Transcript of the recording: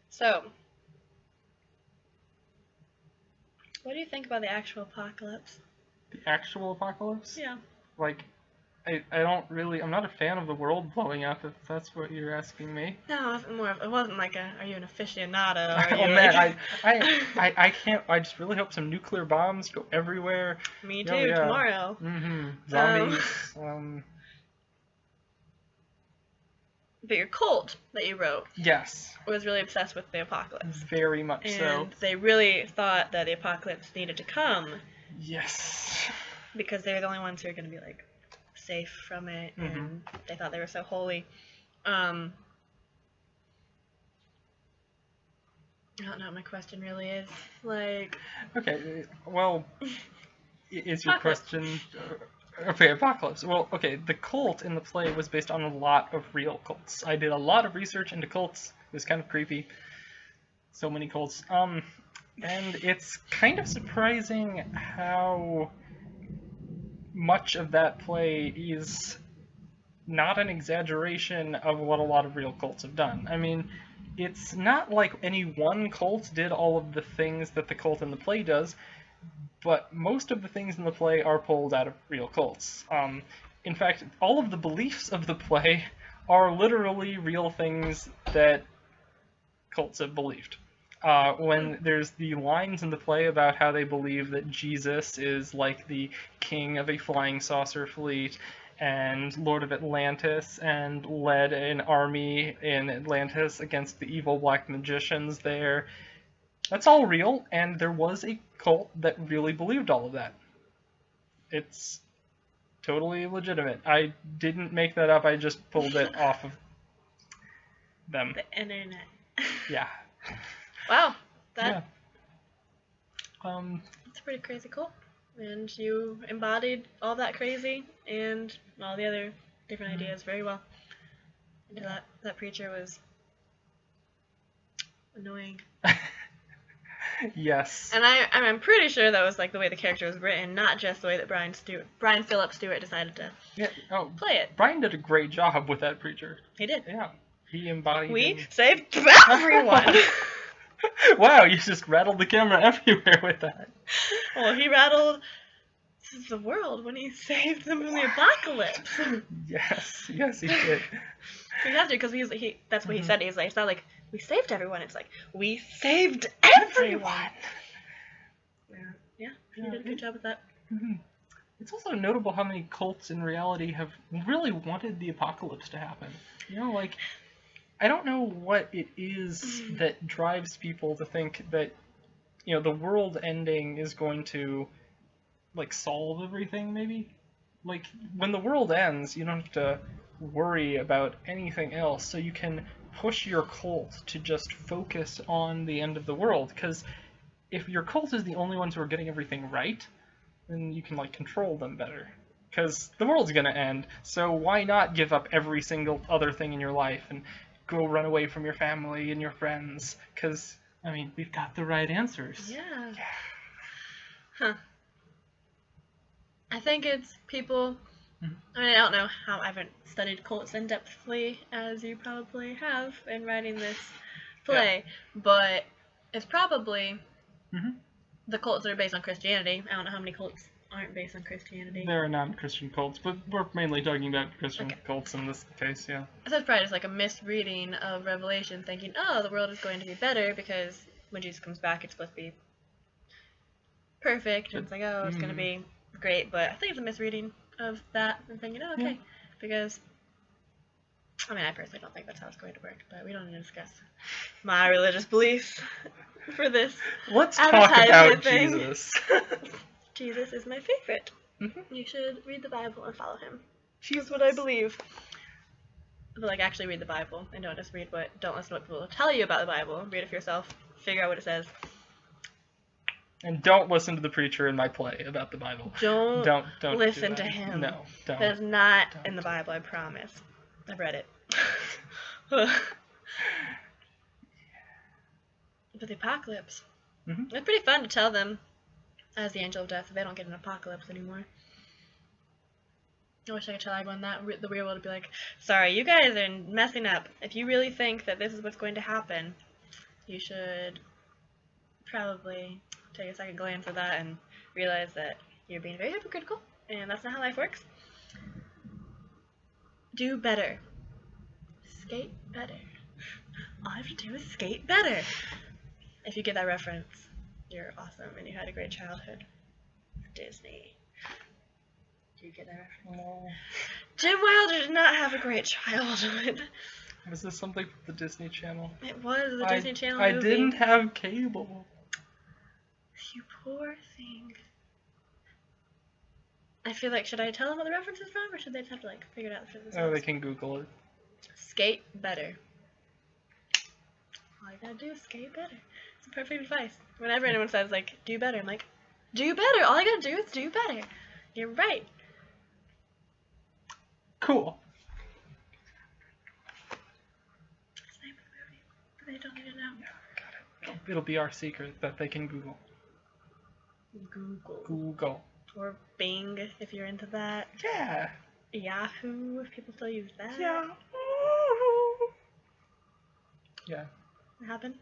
So, what do you think about the actual apocalypse? The actual apocalypse? Yeah. Like, I don't really, I'm not a fan of the world blowing up, if that's what you're asking me. No, it wasn't like are you an aficionado? Or are Oh you man, like... I can't, I just really hope some nuclear bombs go everywhere. Me Oh too, yeah. tomorrow. Zombies, But your cult that you wrote yes. was really obsessed with the apocalypse. Very much so. And they really thought that the apocalypse needed to come. Yes. Because they're the only ones who are going to be, like, safe from it, and they thought they were so holy. I don't know what my question really is. Like... Okay, well, is your question... Okay, apocalypse. Well, okay, the cult in the play was based on a lot of real cults. I did a lot of research into cults. It was kind of creepy. So many cults. And it's kind of surprising how much of that play is not an exaggeration of what a lot of real cults have done. I mean, it's not like any one cult did all of the things that the cult in the play does, but most of the things in the play are pulled out of real cults. In fact, all of the beliefs of the play are literally real things that cults have believed. When there's the lines in the play about how they believe that Jesus is like the king of a flying saucer fleet and Lord of Atlantis and led an army in Atlantis against the evil black magicians there, that's all real, and there was a cult that really believed all of that. It's totally legitimate. I didn't make that up, I just pulled it off of them. The internet. Yeah. Wow. Yeah. It's a pretty crazy cult. And you embodied all that crazy and all the other different ideas very well. And that preacher was annoying. Yes. And I'm pretty sure that was like the way the character was written, not just the way that Brian Philip Stewart decided to play it. Brian did a great job with that preacher. He did. Yeah. He embodied We saved everyone! Wow, you just rattled the camera everywhere with that. Well, he rattled the world when he saved them from the apocalypse. Yes, he did. He has to, because that's what he said. He's like, it's not like, we saved everyone, it's like, we saved everyone! Yeah, he did a good job with that. It's also notable how many cults in reality have really wanted the apocalypse to happen. You know, like, I don't know what it is that drives people to think that, you know, the world ending is going to, like, solve everything, maybe? Like, when the world ends, you don't have to worry about anything else, so you can push your cult to just focus on the end of the world, because if your cult is the only ones who are getting everything right, then you can, like, control them better. Because the world's gonna end, so why not give up every single other thing in your life and go run away from your family and your friends? Because, I mean, we've got the right answers. Yeah. Huh. I think it's people... I mean, I don't know how I haven't studied cults in depthly as you probably have in writing this play, but it's probably the cults that are based on Christianity. I don't know how many cults aren't based on Christianity. There are non-Christian cults, but we're mainly talking about Christian cults in this case, yeah. So it's probably just like a misreading of Revelation, thinking, oh, the world is going to be better because when Jesus comes back, it's supposed to be perfect, and it's like, oh, it's going to be great, but I think it's a misreading of that, and thinking, oh, okay, because, I mean, I personally don't think that's how it's going to work, but we don't need to discuss my religious beliefs for this. Let's talk about thing. Jesus. Jesus is my favorite. You should read the Bible and follow him. That's what I believe. But, like, actually read the Bible, and don't listen to what people tell you about the Bible. Read it for yourself. Figure out what it says. And don't listen to the preacher in my play about the Bible. Don't listen to him. No, don't. That is not in the Bible, I promise. I've read it. But the apocalypse. It's pretty fun to tell them, as the angel of death, they don't get an apocalypse anymore. I wish I could tell everyone that. The real world would be like, sorry, you guys are messing up. If you really think that this is what's going to happen, you should probably take a second glance at that and realize that you're being very hypocritical, and that's not how life works. Do better. Skate better. All you have to do is skate better. If you get that reference, you're awesome and you had a great childhood. Disney. Do you get that reference? No. Jim Wilder did not have a great childhood. Was this something from the Disney Channel? It was the Disney Channel I movie. didn't have cable. You poor thing. I feel like, should I tell them what the reference is from, or should they just have to like figure it out for themselves? Oh, they can Google it. Skate better. All you gotta do is skate better. It's perfect advice. Whenever anyone says like, do better, I'm like, do better. All I gotta do is do better. You're right. Cool. That's the name of the movie. But they don't need to know. Got it. It'll be our secret that they can Google. Google. Google. Or Bing, if you're into that. Yeah. Yahoo, if people still use that. Yeah. Yeah. What happened?